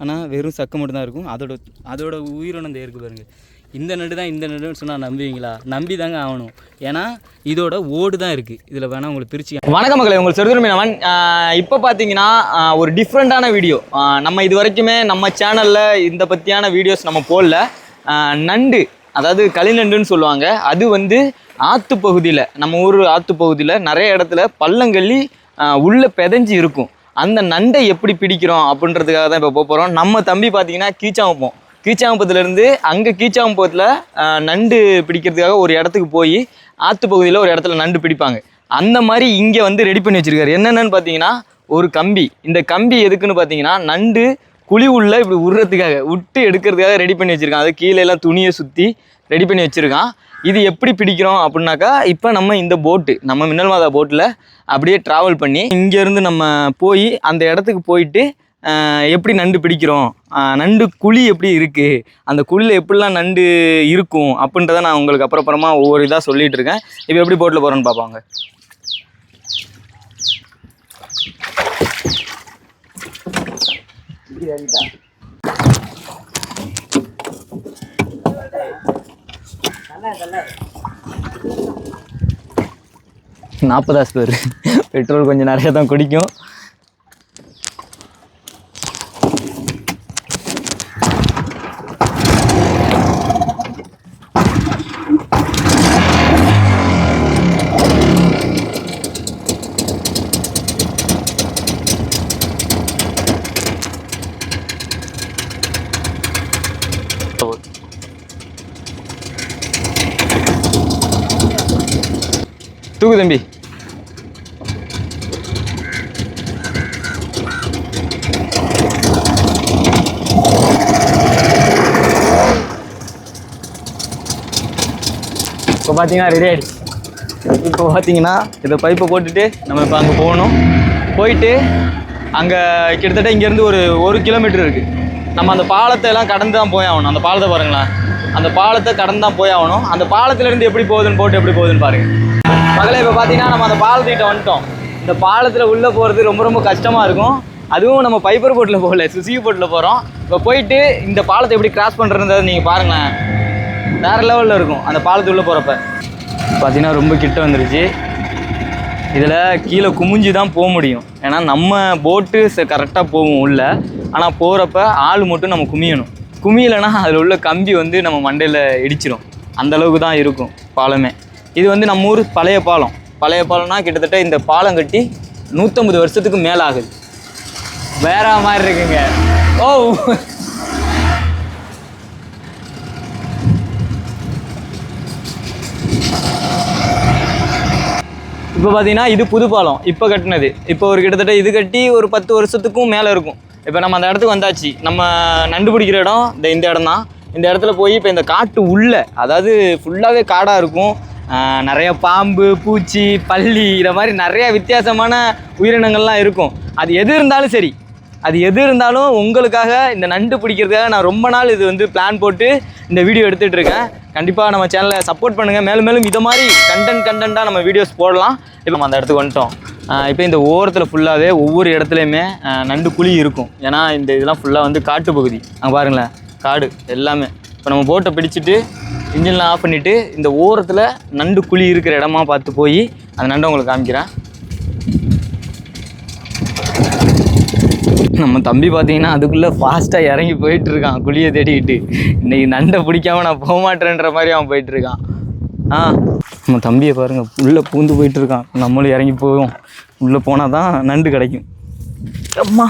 ஆனால் வெறும் சக்கை மட்டும்தான் இருக்கும். அதோட உயிரினம் இந்த இருக்குது பாருங்கள். இந்த நண்டு தான் இந்த நண்டுன்னு சொன்னால் நம்புவீங்களா? நம்பி தாங்க ஆகணும். ஏன்னா இதோட ஓடு தான் இருக்குது. இதில் வேணால் உங்களுக்கு பிரித்து. வணக்கம் மக்களை, உங்கள் செருதுரை மீனவன். இப்போ பார்த்தீங்கன்னா ஒரு டிஃப்ரெண்ட்டான வீடியோ. நம்ம இது வரைக்குமே நம்ம சேனலில் இந்த பற்றியான வீடியோஸ் நம்ம போடல. நண்டு, அதாவது களிநண்டுன்னு சொல்லுவாங்க. அது வந்து ஆற்று பகுதியில், நம்ம ஊர் ஆற்று பகுதியில் நிறைய இடத்துல பள்ளங்கள்ளி உள்ளே பெதஞ்சி இருக்கும். அந்த நண்டை எப்படி பிடிக்கிறோம் அப்படின்றதுக்காக தான் இப்போ போகிறோம். நம்ம தம்பி பார்த்தீங்கன்னா கீச்சாங்குப்பத்துலேருந்து அங்கே கீச்சாங்குப்பத்தில் நண்டு பிடிக்கிறதுக்காக ஒரு இடத்துக்கு போய் ஆற்று பகுதியில் ஒரு இடத்துல நண்டு பிடிப்பாங்க. அந்த மாதிரி இங்கே வந்து ரெடி பண்ணி வச்சுருக்காரு. என்னென்னு பார்த்தீங்கன்னா ஒரு கம்பி. இந்த கம்பி எதுக்குன்னு பார்த்தீங்கன்னா நண்டு குழி உள்ள இப்படி விடுறதுக்காக, விட்டு எடுக்கிறதுக்காக ரெடி பண்ணி வச்சுருக்கான். அது கீழே எல்லாம் துணியை சுற்றி ரெடி பண்ணி வச்சுருக்கான். இது எப்படி பிடிக்கிறோம் அப்படின்னாக்கா, இப்போ நம்ம இந்த போட்டு, நம்ம மின்னல் மாதா போட்டில் அப்படியே ட்ராவல் பண்ணி இங்கேருந்து நம்ம போய் அந்த இடத்துக்கு போயிட்டு எப்படி நண்டு பிடிக்கிறோம், நண்டு குழி எப்படி இருக்குது, அந்த குழியில் எப்படிலாம் நண்டு இருக்கும் அப்படின்றத நான் உங்களுக்கு அப்புறமா ஒவ்வொரு இதாக சொல்லிகிட்டு இருக்கேன். இப்போ எப்படி போட்டில் போகிறோன்னு பார்ப்பாங்க. நாற்பதாசு பேர் பெட்ரோல் கொஞ்சம் நிறைய தான் குடிக்கும். தூக்கு தம்பி. இப்போ பார்த்தீங்கன்னா ரெடி ஆகிடுச்சு. இப்போ பார்த்தீங்கன்னா இதை பைப்பை போட்டுட்டு நம்ம இப்போ அங்கே போகணும். போயிட்டு அங்கே கிட்டத்தட்ட இங்கேருந்து ஒரு கிலோமீட்டர் இருக்குது. நம்ம அந்த பாலத்தை எல்லாம் கடந்து தான் போய் ஆகணும். அந்த பாலத்தை பாருங்களேன், அந்த பாலத்தை கடந்து தான் போய் ஆகணும். அந்த பாலத்துலேருந்து எப்படி போகுதுன்னு போட்டு எப்படி போகுதுன்னு பாருங்கள் மகளே. இப்போ பார்த்தீங்கன்னா நம்ம அந்த பாலத்திட்ட வந்துட்டோம். இந்த பாலத்தில் உள்ளே போகிறது ரொம்ப ரொம்ப கஷ்டமாக இருக்கும். அதுவும் நம்ம பைப்பர் போட்டில் போகல, சுசிகி போட்டில் போகிறோம். இப்போ போயிட்டு இந்த பாலத்தை எப்படி கிராஸ் பண்ணுறதுன்றதை நீங்கள் பாருங்களேன், வேறு லெவலில் இருக்கும். அந்த பாலத்து உள்ளே போகிறப்ப பார்த்தீங்கன்னா ரொம்ப கிட்ட வந்துருச்சு. இதில் கீழே குமிஞ்சு தான் போக முடியும். ஏன்னா நம்ம போட்டு கரெக்டாக போகும் உள்ளே. ஆனால் போகிறப்ப ஆள் மட்டும் நம்ம குமியணும். குமியலைன்னா அதில் உள்ள கம்பி வந்து நம்ம மண்டையில் இடிச்சிடும். அந்தளவுக்கு தான் இருக்கும் பாலமே. இது வந்து நம்ம ஊர் பழைய பாலம்னா கிட்டத்தட்ட இந்த பாலம் கட்டி 150 வருஷத்துக்கு மேலே ஆகுது. வேற மாதிரி இருக்குங்க. ஓ, இப்போ பார்த்தீங்கன்னா இது புது பாலம், இப்போ கட்டினது. இப்போ ஒரு கிட்டத்தட்ட இது கட்டி ஒரு 10 வருஷத்துக்கும் மேலே இருக்கும். இப்போ நம்ம அந்த இடத்துக்கு வந்தாச்சு. நம்ம நண்டு பிடிக்கிற இடம் இந்த இடம் தான். இந்த இடத்துல போய் இப்போ இந்த காட்டு உள்ள, அதாவது ஃபுல்லாகவே காடாக இருக்கும். நிறைய பாம்பு, பூச்சி, பல்லி, இதை மாதிரி நிறைய வித்தியாசமான உயிரினங்கள்லாம் இருக்கும். அது எது இருந்தாலும் உங்களுக்காக இந்த நண்டு பிடிக்கிறதுக்காக நான் ரொம்ப நாள் இது வந்து பிளான் போட்டு இந்த வீடியோ எடுத்துகிட்டு இருக்கேன். கண்டிப்பாக நம்ம சேனலை சப்போர்ட் பண்ணுங்கள். மேலும் இதை மாதிரி கண்டென்ட்டாக நம்ம வீடியோஸ் போடலாம். இப்போ நம்ம அந்த இடத்துக்கு வந்துட்டோம். இப்போ இந்த ஓரத்தில் ஃபுல்லாகவே ஒவ்வொரு இடத்துலையுமே நண்டு குழி இருக்கும். ஏன்னா இந்த இதெல்லாம் ஃபுல்லாக வந்து காட்டு பகுதி. அங்கே பாருங்களேன், காடு எல்லாமே. இப்போ நம்ம போட்டை பிடிச்சிட்டு இன்ஜின்லாம் ஆஃப் பண்ணிவிட்டு இந்த ஓரத்தில் நண்டு குழி இருக்கிற இடமா பார்த்து போய் அந்த நண்டை உங்களுக்கு காமிக்கிறேன். நம்ம தம்பி பார்த்தீங்கன்னா அதுக்குள்ளே ஃபாஸ்ட்டாக இறங்கி போயிட்டுருக்கான் குழியை தேடிக்கிட்டு. இன்றைக்கி நண்டை பிடிக்காமல் நான் போக மாட்டேன்ற மாதிரி அவன் போயிட்டுருக்கான். நம்ம தம்பியை பாருங்கள், உள்ளே பூந்து போயிட்டுருக்கான். நம்மளும் இறங்கி போவோம். உள்ளே போனால் தான் நண்டு கிடைக்கும். அம்மா,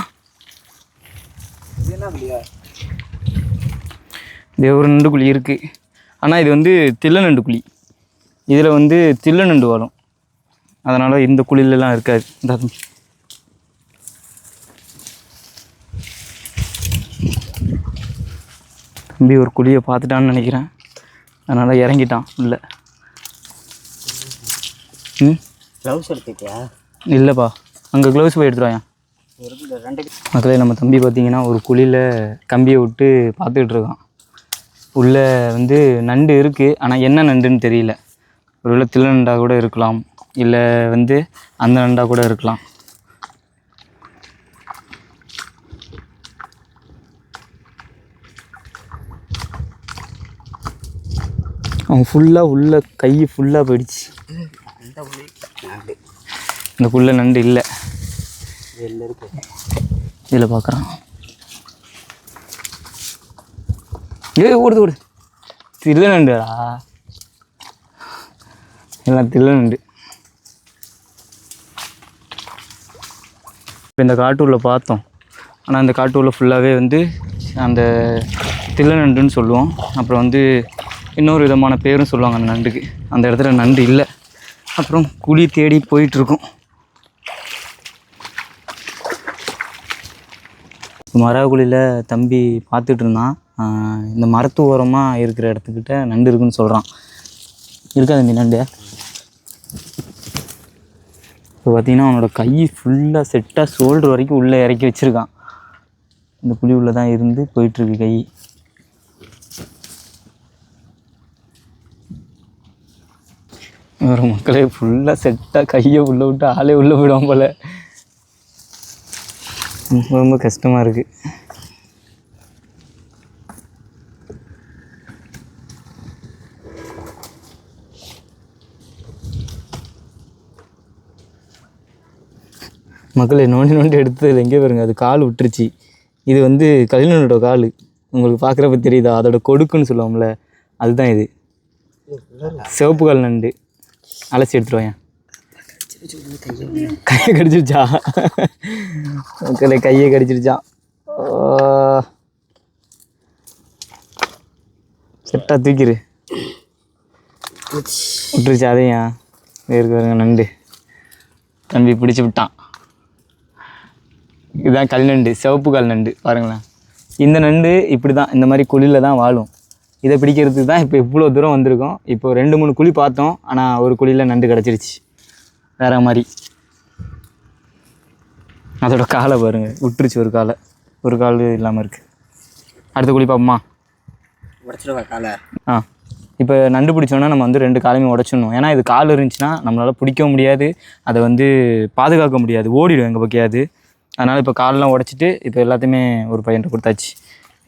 இது ஒரு நண்டு குழி இருக்குது. ஆனால் இது வந்து தில்லை நண்டு குழி. இதில் வந்து தில்லை நண்டு வரும். அதனால் இந்த குழியிலலாம் இருக்காது. இந்த தம்பி ஒரு குழியை பார்த்துட்டான்னு நினைக்கிறேன். அதனால் இறங்கிட்டான் இல்லை. க்ளவுஸ் எடுத்துக்கியா? இல்லைப்பா, அங்கே க்ளவுஸ் போய் எடுத்துருவாயா. மக்களே, நம்ம தம்பி பார்த்தீங்கன்னா ஒரு குழியில் கம்பியை விட்டு பார்த்துக்கிட்டு இருக்கான். உள்ளே வந்து நண்டு இருக்குது. ஆனால் என்ன நண்டுன்னு தெரியல. ஒருவேளை தில்லை நண்டாக கூட இருக்கலாம், இல்லை வந்து அந்த நண்டாக கூட இருக்கலாம். அவன் ஃபுல்லாக உள்ள கை ஃபுல்லாக போயிடுச்சு. இந்த புல்ல நண்டு இல்லை இதில் பார்க்குறான். ஓடுது ஓடு. தில்லை நண்டுடா, எல்லாம் தில்லை நண்டு. இப்போ இந்த காட்டூரில் பார்த்தோம். ஆனால் அந்த காட்டூரில் ஃபுல்லாகவே வந்து அந்த தில்லை நண்டுன்னு சொல்லுவோம். அப்புறம் வந்து இன்னொரு விதமான பேரும் சொல்லுவாங்க அந்த நண்டுக்கு. அந்த இடத்துல நண்டு இல்லை. அப்புறம் குழி தேடி போயிட்டுருக்கோம். மரக்குழியில் தம்பி பார்த்துட்டு இருந்தான். இந்த மரத்து ஓரமாக இருக்கிற இடத்துக்கிட்ட நண்டு இருக்குன்னு சொல்கிறான். இருக்கா தம்பி நண்டு? இப்போ பார்த்தீங்கன்னா அவனோட கை ஃபுல்லாக செட்டாக ஷோல்டர் வரைக்கும் உள்ளே இறக்கி வச்சுருக்கான். இந்த குழி உள்ளே தான் இருந்து போயிட்டுருக்கு கை. ஒரு மக்களே ஃபுல்லாக செட்டாக கையை உள்ளே விட்டு ஆளே உள்ளே போயிடுவான் போல். ரொம்ப ரொம்ப கஷ்டமாக இருக்குது. மக்களை நோண்டி எடுத்ததில் எங்கே பாருங்க, அது கால் விட்டுருச்சு. இது வந்து கலிநண்டோட கால். உங்களுக்கு பார்க்குறப்ப தெரியுதா? அதோட கொடுக்குன்னு சொல்லுவோம்ல, அதுதான் இது. சிவப்பு கால் நண்டு. அலசி எடுத்துருவாங்க. கையை கடிச்சிருச்சா? மக்களை கையை கடிச்சிருச்சான். செட்டாக தூக்கிடு. விட்டுருச்சு அதையா? இருக்கு பாருங்க நண்டு. தம்பி பிடிச்சி விட்டான். இதுதான் கல் நண்டு, சிவப்பு கால் நண்டு. பாருங்களேன், இந்த நண்டு இப்படி தான், இந்த மாதிரி குழியில் தான் வாழும். இதை பிடிக்கிறதுக்கு தான் இப்போ இவ்வளோ தூரம் வந்திருக்கோம். இப்போ 2-3 குழி பார்த்தோம். ஆனால் ஒரு குழியில் நண்டு கிடச்சிருச்சு வேறு மாதிரி. அதோட காலை பாருங்கள், விட்டுருச்சு ஒரு கால் இல்லாமல் இருக்குது. அடுத்த குழி பார்ப்போமா? உடச்சிடுவா காலை. இப்போ நண்டு பிடிச்சோன்னா நம்ம வந்து 2 காலையுமே உடச்சிடணும். ஏன்னா இது கால் இருந்துச்சுன்னா நம்மளால் பிடிக்கவும் முடியாது, அதை வந்து பாதுகாக்க முடியாது, ஓடிடும் எங்கள் பக்கையாது. அதனால் இப்போ காலெலாம் உடச்சிட்டு இப்போ எல்லாத்தையுமே ஒரு பையன்கிட்ட கொடுத்தாச்சு.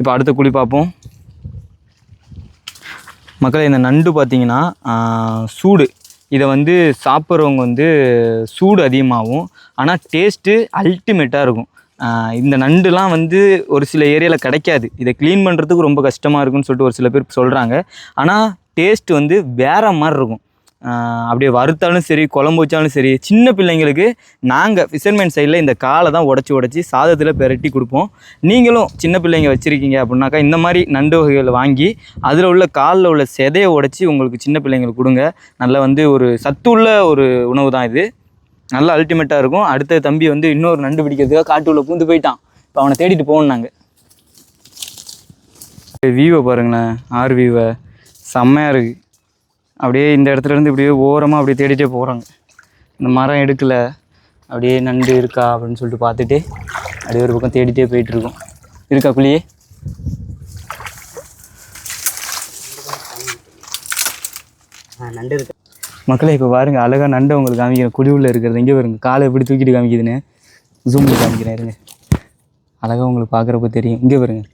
இப்போ அடுத்த குழி பார்ப்போம். மக்களே, இந்த நண்டு பார்த்திங்கன்னா சூடு. இதை வந்து சாப்பிட்றவங்க வந்து சூடு அதிகமாகும், ஆனால் டேஸ்ட்டு அல்டிமேட்டாக இருக்கும். இந்த நண்டுலாம் வந்து ஒரு சில ஏரியாவில் கிடைக்காது. இதை க்ளீன் பண்ணுறதுக்கு ரொம்ப கஷ்டமாக இருக்குன்னு சொல்லிட்டு ஒரு சில பேர் சொல்கிறாங்க. ஆனால் டேஸ்ட்டு வந்து வேறு மாதிரி இருக்கும். அப்படியே வறுத்தாலும் சரி, குழம்பு வச்சாலும் சரி. சின்ன பிள்ளைங்களுக்கு நாங்கள் ஃபிஷர்மேன் சைடில் இந்த காலை தான் உடச்சி சாதத்தில் பெரட்டி கொடுப்போம். நீங்களும் சின்ன பிள்ளைங்க வச்சுருக்கீங்க அப்படின்னாக்கா இந்த மாதிரி நண்டு வகைகளை வாங்கி அதில் உள்ள காலில் உள்ள செதையை உடச்சி உங்களுக்கு சின்ன பிள்ளைங்களுக்கு கொடுங்க. நல்லா வந்து ஒரு சத்துள்ள ஒரு உணவு தான் இது. நல்லா அல்டிமேட்டாக இருக்கும். அடுத்த தம்பி வந்து இன்னொரு நண்டு பிடிக்கிறதுக்காக காட்டுக்குள்ளே பூந்து போயிட்டான். இப்போ அவனை தேடிட்டு போகணும் நாங்கள். வியூவை பாருங்களேன், ஆறு வியூவை செம்மையாக இருக்குது. அப்படியே இந்த இடத்துலேருந்து இப்படியே ஓரமாக அப்படியே தேடிட்டே போகிறாங்க. இந்த மரம் எடுக்கலை, அப்படியே நண்டு இருக்கா அப்படின்னு சொல்லிட்டு பார்த்துட்டு அப்படியே ஒரு பக்கம் தேடிட்டே போயிட்டுருக்கோம். இருக்கா குழியே? நண்டு இருக்கு மக்களே. இப்போ பாருங்கள், அழகாக நண்டை உங்களுக்கு காமிக்கிறேன். குழி உள்ள இருக்கிறது எங்கே பாருங்க, காலை எப்படி தூக்கிட்டு காமிக்குதுன்னு ஜூமில் காமிக்கிறேன். இருங்க, அழகாக உங்களுக்கு பார்க்குறப்ப தெரியும். இங்கே பாருங்க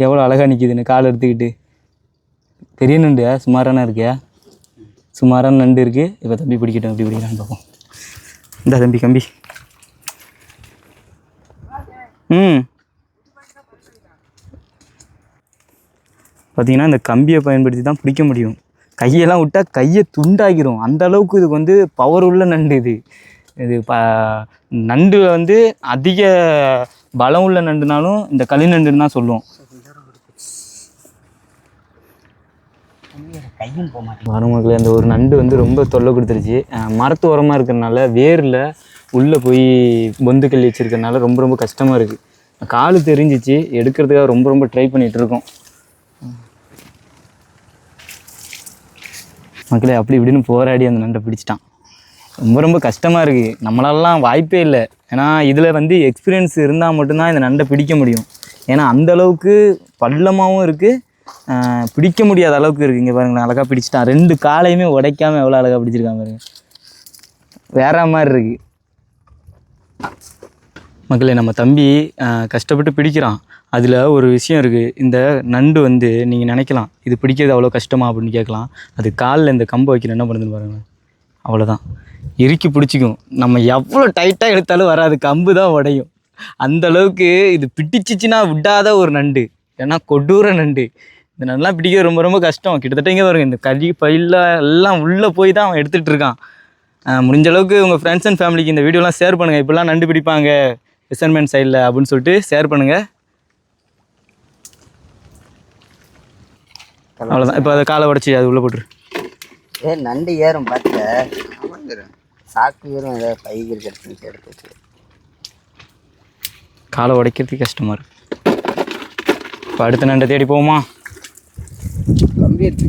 எவ்வளோ அழகாக நிற்கிதுன்னு, காலை எடுத்துக்கிட்டு. பெரிய நண்டு சுமாரான இருக்கியா? சுமாரான நண்டு இருக்குது. இப்போ தம்பி பிடிக்கட்டும், எப்படி பிடிக்கிறான்னு பார்ப்போம். இந்த தம்பி கம்பி. பார்த்தீங்கன்னா இந்த கம்பியை பயன்படுத்தி தான் பிடிக்க முடியும். கையெல்லாம் விட்டால் கையை துண்டாகிரும். அந்த அளவுக்கு இதுக்கு வந்து பவர் உள்ள நண்டு இது. இது நண்டு வந்து அதிக பலம் உள்ள நண்டுனாலும் இந்த களி நண்டுன்னு தான் சொல்லுவோம். மருமகளே, அந்த ஒரு நண்டு வந்து ரொம்ப தொல்லை கொடுத்துருச்சு. மரத்து ஓரமாக இருக்கிறனால வேரில் உள்ளே போய் பொந்து கல்லி வச்சுருக்கனால ரொம்ப ரொம்ப கஷ்டமாக இருக்குது. காலு தெரிஞ்சிச்சு, எடுக்கிறதுக்காக ரொம்ப ரொம்ப ட்ரை பண்ணிகிட்ருக்கோம். மக்களே, அப்படி இப்படின்னு போராடி அந்த நண்டை பிடிச்சிட்டான். ரொம்ப ரொம்ப கஷ்டமாக இருக்குது. நம்மளாலாம் வாய்ப்பே இல்லை. ஏன்னா இதில் வந்து எக்ஸ்பீரியன்ஸ் இருந்தால் மட்டும்தான் இந்த நண்டை பிடிக்க முடியும். ஏன்னா அந்தளவுக்கு பள்ளமாகவும் இருக்குது, பிடிக்க முடியாத அளவுக்கு இருக்குது. இங்கே பாருங்களேன், அழகாக பிடிச்சிட்டான். 2 காலையுமே உடைக்காமல் எவ்வளோ அழகாக பிடிச்சிருக்காங்க பாருங்க. வேற மாதிரி இருக்குது. மக்களே, நம்ம தம்பி கஷ்டப்பட்டு பிடிக்கிறான். அதில் ஒரு விஷயம் இருக்குது. இந்த நண்டு வந்து நீங்கள் நினைக்கலாம் இது பிடிக்கிறது அவ்வளோ கஷ்டமா அப்படின்னு கேட்கலாம். அது காலில் இந்த கம்பு வைக்கிற என்ன பண்ணுதுன்னு பாருங்கள், அவ்வளோதான் இறுக்கி பிடிச்சிக்கும். நம்ம எவ்வளோ டைட்டாக எடுத்தாலும் வராது, கம்பு தான் உடையும். அந்தளவுக்கு இது பிடிச்சிச்சின்னா விடாத ஒரு நண்டு, ஏன்னா கொடூர நண்டு. இந்த நண்டுலாம் பிடிக்கிறது ரொம்ப ரொம்ப கஷ்டம். கிட்டத்தட்ட இங்கே பாருங்க, இந்த கறி பையில எல்லாம் உள்ளே போய் தான் அவன் எடுத்துகிட்டு இருக்கான். முடிஞ்ச அளவுக்கு உங்கள் ஃப்ரெண்ட்ஸ் அண்ட் ஃபேமிலிக்கு இந்த வீடியோலாம் ஷேர் பண்ணுங்கள். இப்படிலாம் நண்டு பிடிப்பாங்க ஃபிஷர்மேன் சைடில் அப்படின்னு சொல்லிட்டு ஷேர் பண்ணுங்கள். அவ்வளோதான். இப்போ அதை காலை உடச்சி அது உள்ளே போட்டுரு. நண்டு ஏறும் பார்த்து சாக்கு ஏறும், ஏதாவது பைகள் எடுத்து காலை உடைக்கிறதுக்கு கஷ்டமாக இருக்குது. இப்போ அடுத்த நண்டை தேடி போவோமா? கம்பி எடுத்து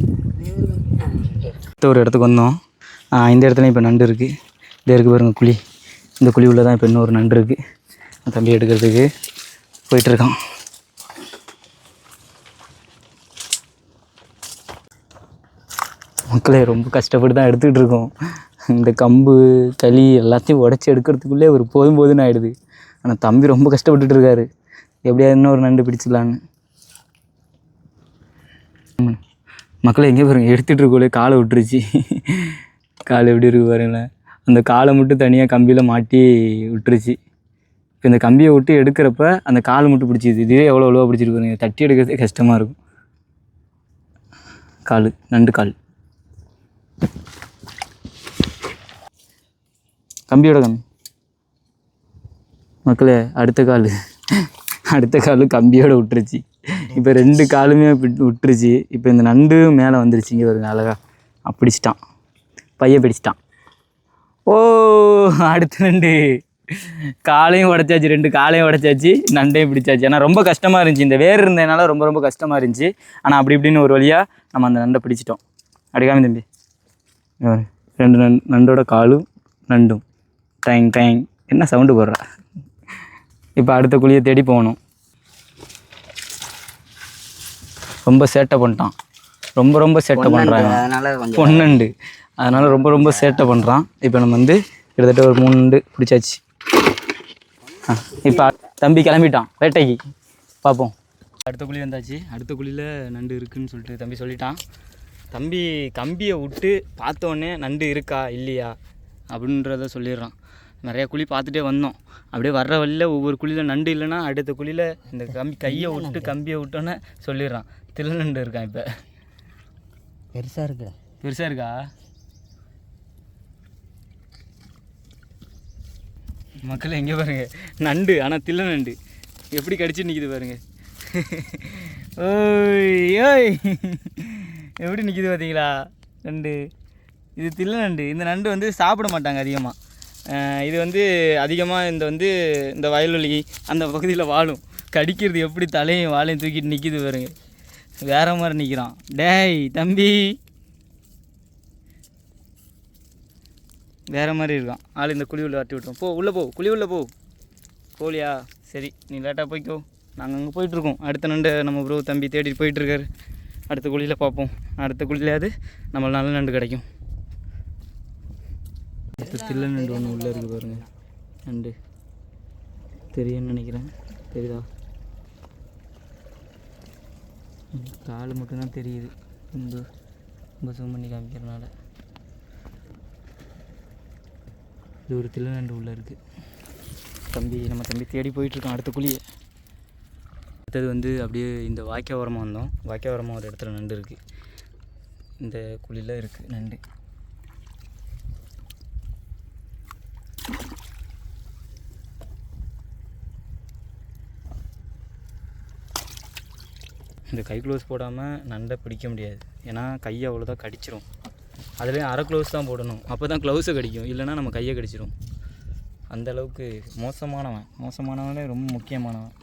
ஒரு இடத்துக்கு வந்தோம். இந்த இடத்துல இப்போ நண்டு இருக்குது. இதே இருக்குது பாருங்க குழி. இந்த குழி உள்ள தான் இப்போ இன்னொரு நண்டு இருக்குது. தம்பி எடுக்கிறதுக்கு போயிட்டுருக்கான். மக்களே ரொம்ப கஷ்டப்பட்டு தான் எடுத்துக்கிட்டு இருக்கோம். இந்த கம்பு களி எல்லாத்தையும் உடச்சி எடுக்கிறதுக்குள்ளே ஒரு போதும்னு ஆகிடுது. ஆனால் தம்பி ரொம்ப கஷ்டப்பட்டுட்டு இருக்காரு, எப்படியா இன்னொரு நண்டு பிடிச்சிடலான்னு. மக்களே எங்கே பாருங்க, எடுத்துகிட்டு இருக்கோலே காலை விட்டுருச்சு. கால் எப்படி இருக்குது பாருங்களேன். அந்த காலை மட்டும் தனியாக கம்பியில் மாட்டி விட்டுருச்சு. இப்போ இந்த கம்பியை விட்டு எடுக்கிறப்ப அந்த கால் மட்டும் பிடிச்சிது. இதுவே எவ்வளோ பிடிச்சிருக்கு பாருங்க, தட்டி எடுக்கிறதே கஷ்டமாக இருக்கும். கால் நண்டு கால், கம்பியோட கம்பி. மக்களே அடுத்த கால் கம்பியோட விட்டுருச்சு. இப்போ 2 காலுமே விட்டுருச்சு. இப்போ இந்த நண்டு மேலே வந்துருச்சு. இங்கே வருங்க அழகாக பிடிச்சிட்டான், பைய பிடிச்சிட்டான். ஓ அடுத்த நண்டு காலையும் உடச்சாச்சு, 2 காலையும் உடச்சாச்சு, நண்டையும் பிடிச்சாச்சு. ஏன்னா ரொம்ப கஷ்டமாக இருந்துச்சு, இந்த வேர் இருந்ததுனால ரொம்ப ரொம்ப கஷ்டமாக இருந்துச்சு. ஆனால் அப்படி இப்படின்னு ஒரு வழியாக நம்ம அந்த நண்டை பிடிச்சிட்டோம். அடிக்காம தம்பி 2 நண்டோட காலும் நண்டும் டைங் டைங் என்ன சவுண்டு போடுறா. இப்போ அடுத்த குழியை தேடி போகணும். ரொம்ப சேட்டை பண்ணிட்டான், ரொம்ப சேட்டை பண்ணுறாங்க. பொன்னண்டு, அதனால் ரொம்ப சேட்டை பண்ணுறான். இப்போ நம்ம வந்து கிட்டத்தட்ட ஒரு 3 நண்டு பிடிச்சாச்சு. இப்போ தம்பி கிளம்பிட்டான் வேட்டைக்கு, பார்ப்போம். அடுத்த குழி வந்தாச்சு. அடுத்த குழியில் நண்டு இருக்குதுன்னு சொல்லிட்டு தம்பி சொல்லிட்டான். தம்பி கம்பியை விட்டு பார்த்தோன்னே நண்டு இருக்கா இல்லையா அப்படின்றத சொல்லிடுறான். நிறையா குழி பார்த்துட்டே வந்தோம். அப்படியே வர்ற வழியில் ஒவ்வொரு குழியில் நண்டு இல்லைன்னா அடுத்த குழியில் இந்த கையை விட்டு கம்பியை விட்டோன்னே சொல்லிடுறான் தில்லை நண்டு இருக்கான். இப்போ பெருசாக இருக்கா மக்கள் எங்கே பாருங்க நண்டு, ஆனால் தில்லை நண்டு எப்படி கடிச்சு நிற்கிது பாருங்க. ஓய் எப்படி நிற்கிது பார்த்தீங்களா நண்டு. இது தில்லை நண்டு. இந்த நண்டு வந்து சாப்பிட மாட்டாங்க அதிகமாக. இது வந்து அதிகமாக இந்த வயல்வெளி அந்த பகுதியில் வாழும். கடிக்கிறது எப்படி தலையும் வாழையும் தூக்கிட்டு நிற்கிது பாருங்க, வேற மாதிரி நிற்கிறான். டேய் தம்பி வேறு மாதிரி இருக்கான் ஆள். இந்த குழி உள்ள வரட்டி விட்டுரும். உள்ளே போ, குழி உள்ளே போ. போலியா? சரி நீ லேட்டாக போய்க்கோ, நாங்கள் அங்கே போயிட்டுருக்கோம். அடுத்த நண்டு நம்ம ப்ரோ தம்பி தேடிட்டு போயிட்டுருக்காரு. அடுத்த குழியில் பார்ப்போம். அடுத்த குழியிலையாவது நம்மளுக்கு நல்ல நண்டு கிடைக்கும். அடுத்த தில்லை நண்டு ஒன்று உள்ளே இருக்குது பாருங்கள். நண்டு தெரியும்னு நினைக்கிறேன், தெரியுதா? கால் மட்டும்தான் தெரியுது, ரொம்ப ஜூம் பண்ணி காமிக்கிறதுனால. இது ஒரு தில்லை நண்டு உள்ளே இருக்குது. நம்ம தம்பி தேடி போயிட்டுருக்கான் அடுத்த குழியை. அடுத்தது வந்து அப்படியே இந்த வாய்க்கால் ஓரமாக வந்தோம். வாய்க்கால் ஓரமாக ஒரு இடத்துல நண்டு இருக்குது. இந்த குழியில் இருக்குது நண்டு. இந்த கை க்ளோஸ் போடாமல் நண்டை பிடிக்க முடியாது, ஏன்னா கையை அவ்வளோதான் கடிச்சிரும். அதுலேயும் அரை க்ளவுஸ் தான் போடணும், அப்போ தான் க்ளவுஸை கடிக்கும், இல்லைனா நம்ம கையை கடிச்சிடும். அந்தளவுக்கு மோசமானவனே ரொம்ப முக்கியமானவன்.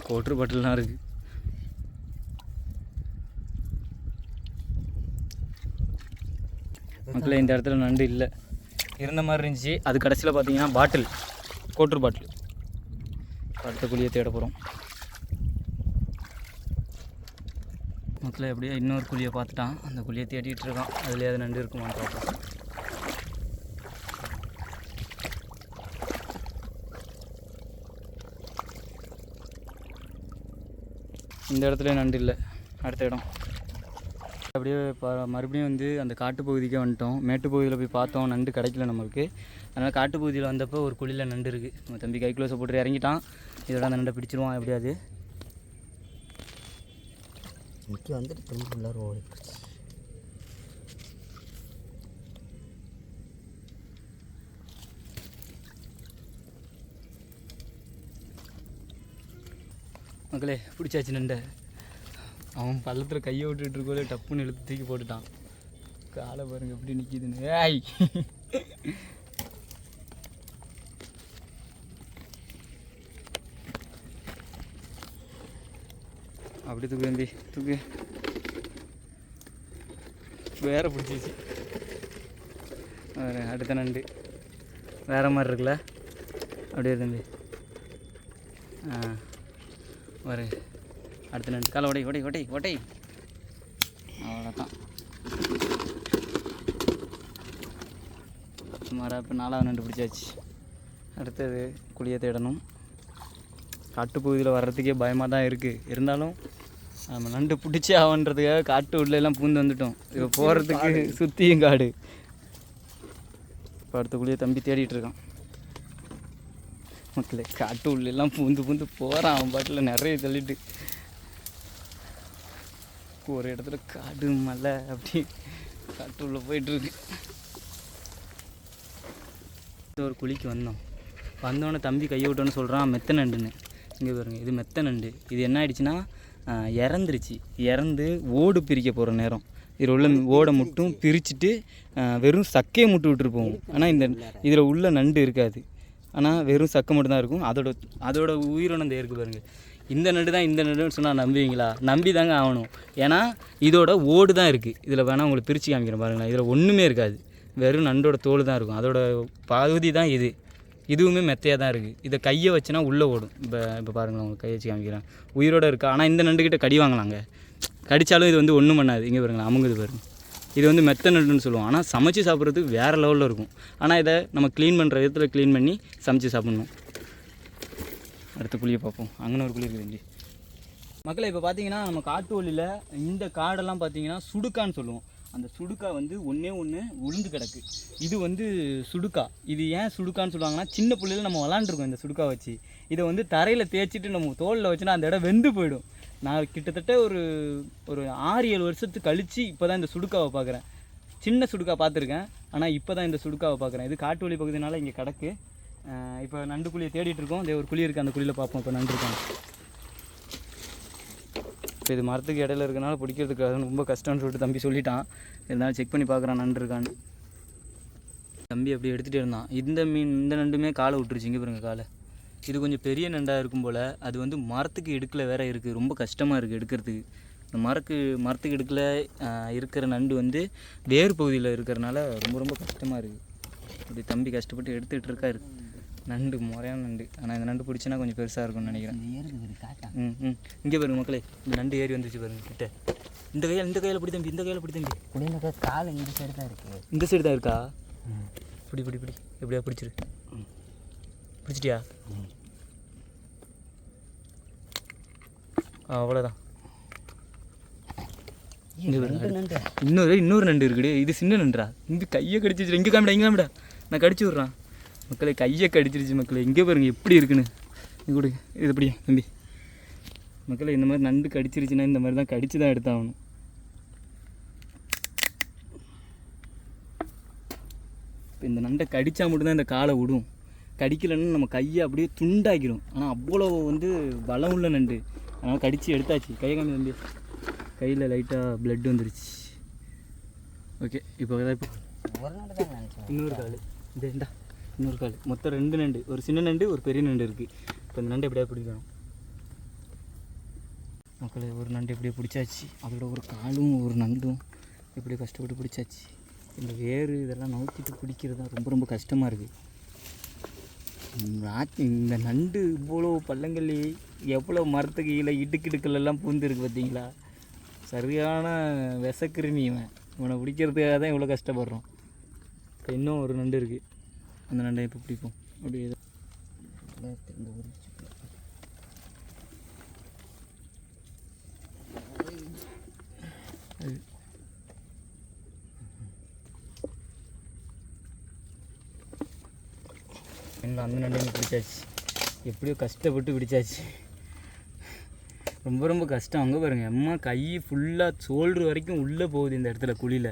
கோட்ரு பாட்டில்லாம் இருக்குது. மக்களே இந்த இடத்துல நண்டு இல்லை, இருந்த மாதிரி இருந்துச்சு. அது கடைசியில் பார்த்தீங்கன்னா பாட்டில், கோட்ரு பாட்டில். அடுத்த குழியை தேட போகிறோம். மக்களே எப்படியோ இன்னொரு குழியை பார்த்துட்டான், அந்த குழியை தேடிட்டு இருக்கான். அதுலேயே அது நண்டு இருக்குமான்னு பார்ப்போம். இந்த இடத்துல நண்டு இல்லை, அடுத்த இடம். அப்படியே மறுபடியும் வந்து அந்த காட்டுப்பகுதிக்கே வந்துட்டோம். மேட்டுப்பகுதியில் போய் பார்த்தோம், நண்டு கிடைக்கல நம்மளுக்கு. அதனால் காட்டுப்பகுதியில் வந்தப்போ ஒரு குழியில் நண்டு இருக்குது. நம்ம தம்பி கை க்ளோஸை போட்டு இறங்கிட்டான். இதோட அந்த நண்டை பிடிச்சிருவான் எப்படியாது. இங்கே வந்துட்டு திரும்ப உள்ளார ஓடி போச்சு. மக்களே பிடிச்சாச்சு நண்டை. அவன் பள்ளத்தில் கையை விட்டுட்டு இருக்கோல டப்புன்னு இழுத்து தூக்கி போட்டுட்டான். காலை பாருங்க எப்படி நிற்கிதுன்னு. ஏய் அப்படி தூக்கு தம்பி தூக்கு. வேற பிடிச்சிச்சு. அடுத்த நண்டு வேறு மாதிரி இருக்குல்ல, அப்படியே தம்பி. வரு அடுத்த நண்டு. காலை ஒடை ஒடை ஒடை ஒடை. அவ்வளோதான். சுமாராக இப்போ 4வது நண்டு பிடிச்சாச்சு. அடுத்தது குழியை தேடணும். காட்டுப்பகுதியில் வர்றதுக்கே பயமாக தான் இருக்குது. இருந்தாலும் நம்ம நண்டு பிடிச்சி ஆகன்றதுக்காக காட்டு உள்ளெல்லாம் பூந்து வந்துட்டோம். இப்போ போகிறதுக்கு சுற்றியும் காடு. இப்போ அடுத்த குழியை தம்பி தேடிட்டு இருக்கான். மக்களே காட்டு உள்ளெல்லாம் பூந்து பூந்து போகிறான். அவன் பாட்டில் நிறைய தள்ளிட்டு ஒரு இடத்துல காடு மலை அப்படி காட்டு உள்ளே போயிட்டுருக்கு. ஒரு குழிக்கு வந்தோடனே தம்பி கையை விட்டோன்னு சொல்கிறான் மெத்த நண்டுன்னு. இங்கே பாருங்க, இது மெத்த நண்டு. இது என்ன ஆயிடுச்சுன்னா இறந்துருச்சு. இறந்து ஓடு பிரிக்க போகிற நேரம் இதில் உள்ள ஓடை மட்டும் பிரிச்சுட்டு வெறும் சக்கையை மட்டும் விட்டுருப்போம். ஆனால் இந்த இதில் உள்ள நண்டு இருக்காது. ஆனால் வெறும் சக்கை மட்டும்தான் இருக்கும். அதோட உயிரினம் இந்த இருக்குது பாருங்கள். இந்த நண்டு தான் இந்த நண்டுன்னு சொன்னால் நம்புவீங்களா? நம்பி தாங்க ஆகணும். ஏன்னா இதோட ஓடு தான் இருக்குது. இதில் வேணால் உங்களுக்கு பிரித்து காமிக்கிறேன் பாருங்களேன். இதில் ஒன்றுமே இருக்காது, வெறும் நண்டோட தோல் தான் இருக்கும். அதோட பகுதி தான் இது. இதுவுமே மெத்தையாக தான் இருக்குது. இதை கையை வச்சுனா உள்ளே ஓடும். இப்போ பாருங்களேன், உங்களுக்கு கையை வச்சு காமிக்கிறேன். உயிரோடு இருக்கா. ஆனால் இந்த நண்டுக்கிட்ட கடி வாங்கலாங்க. கடித்தாலும் இது வந்து ஒன்றும் பண்ணாது. இங்கே பாருங்களேன், அமுங்குது பாருங்க. இது வந்து மெத்த நண்டுன்னு சொல்லுவோம். ஆனால் சமைச்சு சாப்பிட்றதுக்கு வேறு லெவலில் இருக்கும். ஆனால் இதை நம்ம க்ளீன் பண்ணுற விதத்தில் க்ளீன் பண்ணி சமைச்சு சாப்பிட்ணும். அடுத்த குழியை பார்ப்போம். அங்கே ஒரு குழி இருக்குது மக்களை. இப்போ பார்த்தீங்கன்னா நம்ம காட்டு வழியில் இந்த காடெல்லாம் பார்த்தீங்கன்னா சுடுக்கான்னு சொல்லுவோம். அந்த சுடுக்கா வந்து ஒன்றே உளுந்து கிடக்கு. இது வந்து சுடுக்கா. இது ஏன் சுடுக்கான்னு சொல்லுவாங்கன்னா, சின்ன பிள்ளையில நம்ம விளாண்டுருக்கோம் இந்த சுடுக்கா வச்சு. இதை வந்து தரையில் தேய்ச்சிட்டு நம்ம தோலில் வச்சுன்னா அந்த இடம் வெந்து போயிடும். நான் கிட்டத்தட்ட ஒரு 6-7 வருஷத்துக்கு கழித்து இப்போ தான் இந்த சுடுக்காவை பார்க்குறேன். சின்ன சுடுக்கா பார்த்துருக்கேன், ஆனால் இப்போ தான் இந்த சுடுக்காவை பார்க்குறேன். இது காட்டு வழி பகுதினால இங்கே கிடக்கு. இப்போ நண்டு குழியை தேடிட்டு இருக்கோம். இதே ஒரு குழி இருக்குது, அந்த குழியில் பார்ப்போம். இப்போ நண்டு இருக்காங்க. இப்போ இது மரத்துக்கு இடையில இருக்கனால பிடிக்கிறதுக்கு ரொம்ப கஷ்டம்னு சொல்லிட்டு தம்பி சொல்லிட்டான். இருந்தாலும் செக் பண்ணி பார்க்குறான் நண்டு இருக்கான்னு. தம்பி அப்படி எடுத்துகிட்டே இருந்தான். இந்த நண்டுமே காலை விட்டுருச்சு. இங்கே பாருங்க காலை. இது கொஞ்சம் பெரிய நண்டாக இருக்கும் போல். அது வந்து மரத்துக்கு இடுக்கில் வேற இருக்குது. ரொம்ப கஷ்டமாக இருக்குது எடுக்கிறதுக்கு. இந்த மரத்துக்கு இடுக்கில் இருக்கிற நண்டு வந்து வேறு பகுதியில் இருக்கிறனால ரொம்ப கஷ்டமாக இருக்குது. இப்படி தம்பி கஷ்டப்பட்டு எடுத்துகிட்டு இருக்காரு. நண்டு முறையான நண்டு. ஆனால் இந்த நண்டு பிடிச்சினா கொஞ்சம் பெருசாக இருக்கும்னு நினைக்கிறேன். இங்கே பாருங்க மக்களே, இந்த நண்டு ஏறி வந்துருச்சு பாருங்க கிட்ட. இந்த கையில் பிடி தம்பி. இந்த கையில் பிடி தம்பி. கால் இந்த சைடு தான் இருக்குது. இந்த சைடு தான் இருக்கா? பிடி எப்படியா பிடிச்சிரு. பிடிச்சிட்டியா? அவ்வளோதான். இன்னொரு நண்டு இருக்குடி. இது சின்ன நண்டுடா. இந்த கையை கடிச்சிருச்சு. இங்கே காமிடா. நான் கடிச்சு விட்றான் மக்களே. கையை கடிச்சிருச்சு மக்களே. இங்கே பாருங்க எப்படி இருக்குன்னு. இது எப்படியா தம்பி மக்களே? இந்த மாதிரி நண்டு கடிச்சிருச்சுன்னா இந்த மாதிரி தான் கடிச்சு தான் எடுத்தாகணும். இப்போ இந்த நண்டை கடித்தா மட்டும்தான் இந்த காலை விடும். கடிக்கலைன்னு நம்ம கையை அப்படியே துண்டாக்கிடும். ஆனால் அவ்வளோ வந்து பலம் உள்ள நண்டு. அதனால் கடித்து எடுத்தாச்சு. கையை காமி தம்பி. கையில் லைட்டாக பிளட் வந்துருச்சு. ஓகே, இப்போ இன்னொரு கால். இன்னொரு கால். மொத்தம் 2 நண்டு. ஒரு சின்ன நண்டு, ஒரு பெரிய நண்டு இருக்குது. இப்போ இந்த நண்டு எப்படியா பிடிக்கணும் மக்களே. ஒரு நண்டு எப்படியே பிடிச்சாச்சு. அதோட ஒரு காலும் ஒரு நண்டும் எப்படியே கஷ்டப்பட்டு பிடிச்சாச்சு. இந்த வேறு இதெல்லாம் நோக்கிட்டு பிடிக்கிறது தான் ரொம்ப கஷ்டமாக இருக்குது. இந்த நண்டு இவ்வளோ பள்ளங்கள்ளி எவ்வளோ மரத்துக்கு கீழே இடுக்கிடுக்கெல்லாம் பூந்துருக்கு பார்த்தீங்களா? சரியான விசக்கிருமி. இவனை பிடிக்கிறதுக்காக தான் இவ்வளோ கஷ்டப்படுறோம். இப்போ இன்னும் ஒரு நண்டு இருக்குது. அந்த நண்டை இப்போ பிடிப்போம். அப்படி இன்னும் அந்த நண்டையும் பிடிச்சாச்சு, எப்படியோ கஷ்டப்பட்டு பிடிச்சாச்சு. ரொம்ப ரொம்ப கஷ்டம். அங்கே பாருங்கள் அம்மா கை ஃபுல்லாக ஷோல்டர் வரைக்கும் உள்ளே போகுது இந்த இடத்துல குழியில்.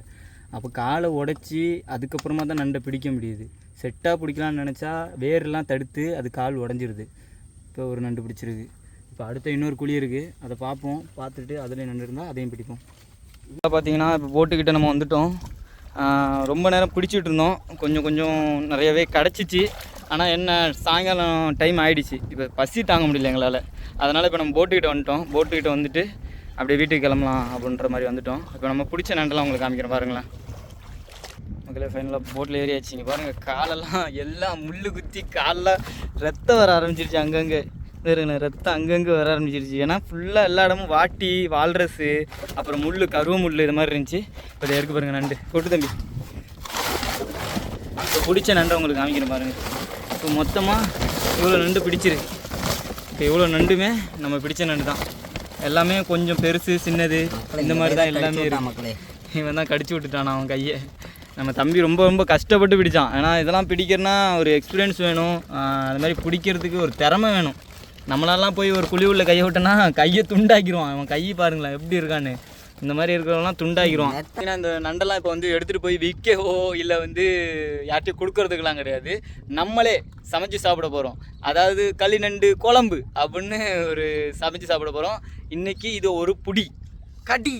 அப்போ காலை உடச்சி அதுக்கப்புறமா தான் நண்டை பிடிக்க முடியுது. செட்டாக பிடிக்கலான்னு நினச்சா வேரெல்லாம் தடுத்து அது கால் உடஞ்சிருது. இப்போ ஒரு நண்டு பிடிச்சிருக்கு. இப்போ அடுத்த இன்னொரு குழி இருக்குது, அதை பார்ப்போம். பார்த்துட்டு அதில் நண்டு இருந்தால் அதையும் பிடிப்போம். இப்போ பார்த்தீங்கன்னா இப்போ போட்டுக்கிட்ட நம்ம வந்துட்டோம். ரொம்ப நேரம் பிடிச்சிட்டு இருந்தோம், கொஞ்சம் கொஞ்சம் நிறையவே கிடச்சிச்சு. ஆனால் என்ன சாயங்காலம் டைம் ஆகிடுச்சு, இப்போ பசி தாங்க முடியல எங்களால். அதனால் இப்போ நம்ம போட்டுக்கிட்ட வந்துட்டோம். போட்டுக்கிட்ட வந்துட்டு அப்படியே வீட்டுக்கு கிளம்பலாம் அப்படின்ற மாதிரி வந்துட்டோம். இப்போ நம்ம பிடிச்ச நண்டெல்லாம் உங்களுக்கு காமிக்கிறேன் பாருங்களேன். மக்களே ஃபைனலாக போட்டில் ஏறியாச்சு. இங்கே பாருங்கள் காலெல்லாம் எல்லாம் முள் குத்தி காலில் ரத்தம் வர ஆரம்பிச்சிருச்சு. அங்கங்கே வேறுங்கண்ணே ரத்தம் அங்கங்கே வர ஆரம்பிச்சிருச்சு. ஏன்னா ஃபுல்லாக எல்லா இடமும் வாட்டி வால்ரஸு அப்புறம் முள் கருவ முள் இது மாதிரி இருந்துச்சு. இப்போ இதை இருக்கு பாருங்கள் நண்டு கொட்டு தம்பி. இப்போ பிடிச்ச நண்டை உங்களுக்கு காமிக்கிறேன் பாருங்கள். இப்போ மொத்தமாக இவ்வளோ நண்டு பிடிச்சிருக்கு. இப்போ இவ்வளோ நண்டுமே நம்ம பிடிச்ச நண்டு தான். எல்லாமே கொஞ்சம் பெருசு சின்னது இந்த மாதிரி தான் எல்லாமே இருக்கு. இவன் தான் கடிச்சு விட்டுட்டான் அவன் கையை. நம்ம தம்பி ரொம்ப ரொம்ப கஷ்டப்பட்டு பிடிச்சான். ஏன்னா இதெல்லாம் பிடிக்கிறனா ஒரு எக்ஸ்பீரியன்ஸ் வேணும், அது மாதிரி பிடிக்கிறதுக்கு ஒரு திறமை வேணும். நம்மளாலாம் போய் ஒரு குழி உள்ள கையை விட்டோன்னா கையை துண்டாக்கிடுவான். அவன் கையை பாருங்களேன் எப்படி இருக்கான்னு. இந்த மாதிரி இருக்கிறவங்களாம் துண்டாக்கிடுவான். ஏன்னா இந்த நண்டெல்லாம் இப்போ வந்து எடுத்துகிட்டு போய் விற்கவோ இல்லை வந்து யார்ட்டையும் கொடுக்கறதுக்கெலாம் கிடையாது, நம்மளே சமைச்சு சாப்பிட போகிறோம். அதாவது களி நண்டு குழம்பு அப்படின்னு ஒரு சமைச்சு சாப்பிட போகிறோம். இன்றைக்கி இது ஒரு புடி கடி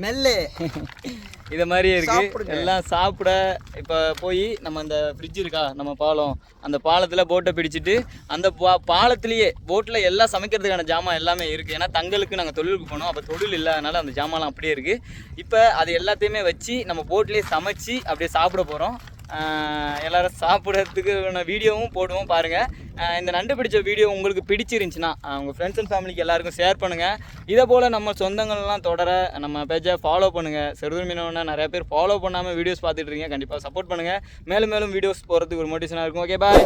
மெல்ல இதை மாதிரியே இருக்குது எல்லாம் சாப்பிட. இப்போ போய் நம்ம அந்த ஃப்ரிட்ஜ் இருக்கா நம்ம பாலம், அந்த பாலத்தில் போட்டை பிடிச்சிட்டு அந்த பாலத்துலேயே போட்டில் எல்லாம் சமைக்கிறதுக்கான ஜாமான் எல்லாமே இருக்குது. ஏன்னா தங்களுக்கு நாங்கள் தொழிலுக்கு போனோம், அப்போ தொழில் இல்லாதனால அந்த ஜாமான்லாம் அப்படியே இருக்குது. இப்போ அது எல்லாத்தையுமே வச்சு நம்ம போட்லேயே சமைச்சு அப்படியே சாப்பிட போகிறோம். எல்லோரும் சாப்பிட்றதுக்கு வீடியோவும் போடுவோம் பாருங்கள். இந்த நண்டு பிடிச்ச வீடியோ உங்களுக்கு பிடிச்சிருந்துச்சின்னா உங்கள் ஃப்ரெண்ட்ஸ் அண்ட் ஃபேமிலிக்கு எல்லாருக்கும் ஷேர் பண்ணுங்கள். இதே போல் நம்ம சொந்தங்கள்லாம் தொடர நம்ம பேஜை ஃபாலோ பண்ணுங்கள். செடுதல் மீனவனை நிறைய பேர் ஃபாலோ பண்ணாமல் வீடியோஸ் பார்த்துட்டு இருக்கீங்க, கண்டிப்பாக சப்போர்ட் பண்ணுங்கள். மேலும் மேலும் வீடியோஸ் போகிறதுக்கு ஒரு மோட்டிவேஷனாக இருக்கும். Okay bye.